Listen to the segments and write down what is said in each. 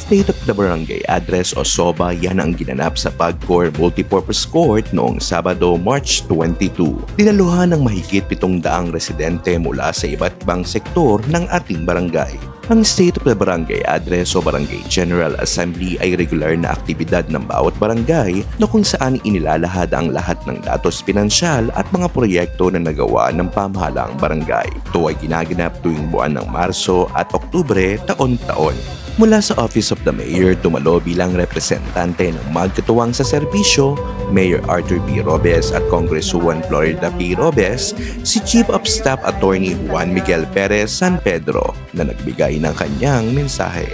State of the Barangay Address o SOBA yan ang ginanap sa PAGCOR Multipurpose Court noong Sabado, March 22. Dinaluhan ng mahigit 700 residente mula sa iba't ibang sektor ng ating barangay. Ang State of the Barangay Address o Barangay General Assembly ay regular na aktibidad ng bawat barangay na kung saan inilalahad ang lahat ng datos pinansyal at mga proyekto na nagawa ng pamahalang barangay. Ito ay ginaganap tuwing buwan ng Marso at Oktubre taon-taon. Mula sa Office of the Mayor, dumalo bilang representante ng magkatuwang sa serbisyo, Mayor Arthur B. Robes at Congresswoman Florida P. Robes, si Chief of Staff Attorney Juan Miguel Perez San Pedro na nagbigay ng kanyang mensahe.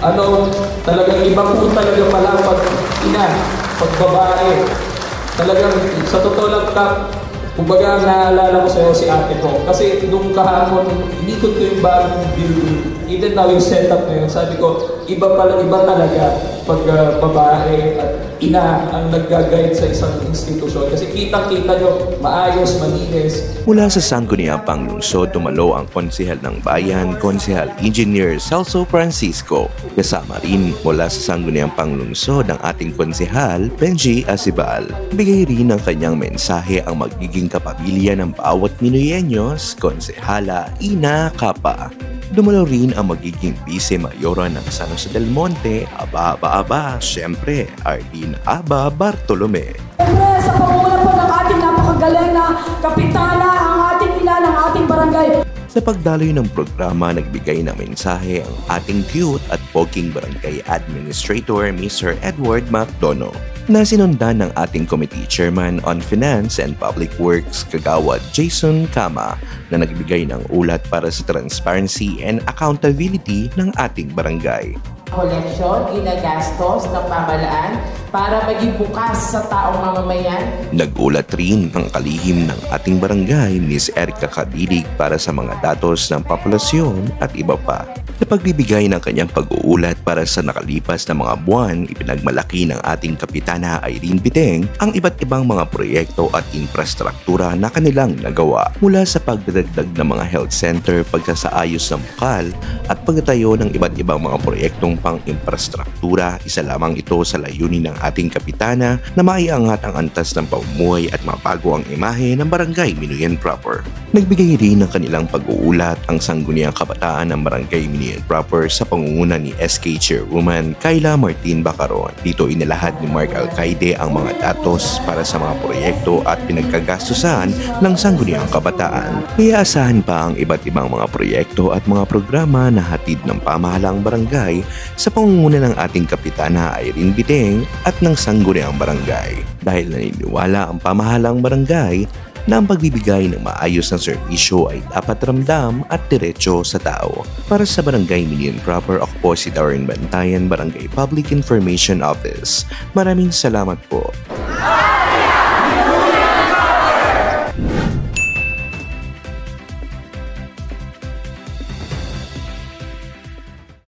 Talagang iba po talaga pala pag ina, pag babae. Talagang sa totoo lang, kumbaga naalala ko sa'yo si ate ko. Kasi nung kahapon, inikot ko yung bagong building. Even now yung setup na yun, sabi ko, iba talaga pag babae at ina ang nag-guide sa isang institusyon. Kasi kitang-kita nyo, maayos, malinis. Mula sa Sangguniang Panglungsod, dumalo ang konsehal ng bayan, Konsehal Engineer Celso Francisco. Kasama rin mula sa Sangguniang Panglungsod ang ating konsehal, Benji Acibal. Bigay rin ng kanyang mensahe ang magiging kapamilya ng bawat Minoyenyos, Konsehala Ina Capa. Dumalo rin ang magiging vice-mayora ng San Jose del Monte, syempre, Arlene Aba Bartolome. Siyempre, sa pangunguna po ng ating napakagaling na kapitana, ang ating ina ng ating barangay. Sa pagdaloy ng programa, nagbigay ng mensahe ang ating cute at poking barangay administrator, Mr. Edward Macdono, na sinundan ng ating Committee Chairman on Finance and Public Works, Kagawad Jason Kama, na nagbigay ng ulat para sa transparency and accountability ng ating barangay. Koleksyon, ginagastos ng pamahalaan para maging bukas sa taong mamamayan. Nag-ulat rin ang kalihim ng ating barangay, Ms. Erica Cabilig, para sa mga datos ng populasyon at iba pa. Sa pagbibigay ng kanyang pag-uulat para sa nakalipas na mga buwan, ipinagmalaki ng ating Kapitana Irene Biteng ang iba't ibang mga proyekto at infrastruktura na kanilang nagawa. Mula sa pagdadagdag ng mga health center, pagsasaayos ng bukal at pagtatayo ng iba't ibang mga proyektong pang-infrastruktura, isa lamang ito sa layunin ng ating Kapitana na maiangat ang antas ng pamumuhay at mabago ang imahe ng Barangay Minuyan Proper. Nagbigay rin ng kanilang pag-uulat ang Sangguniang Kabataan ng Barangay Minuyan Proper sa pangunguna ni SK Chairwoman Kayla Martin Bacaron. Dito inilahad ni Mark Alcaide ang mga datos para sa mga proyekto at pinagkagastusan ng Sangguniang Kabataan. Kaya asahan pa ang iba't ibang mga proyekto at mga programa na hatid ng pamahalang barangay sa pangunguna ng ating Kapitana Irene Biteng at ng Sangguniang Barangay. Dahil naniniwala ang pamahalang barangay na ang pagbibigay ng maayos na serbisyo ay dapat ramdam at diretso sa tao. Para sa Barangay Minuyan Proper, ako po si Darren Bantayan, Barangay Public Information Office. Maraming salamat po.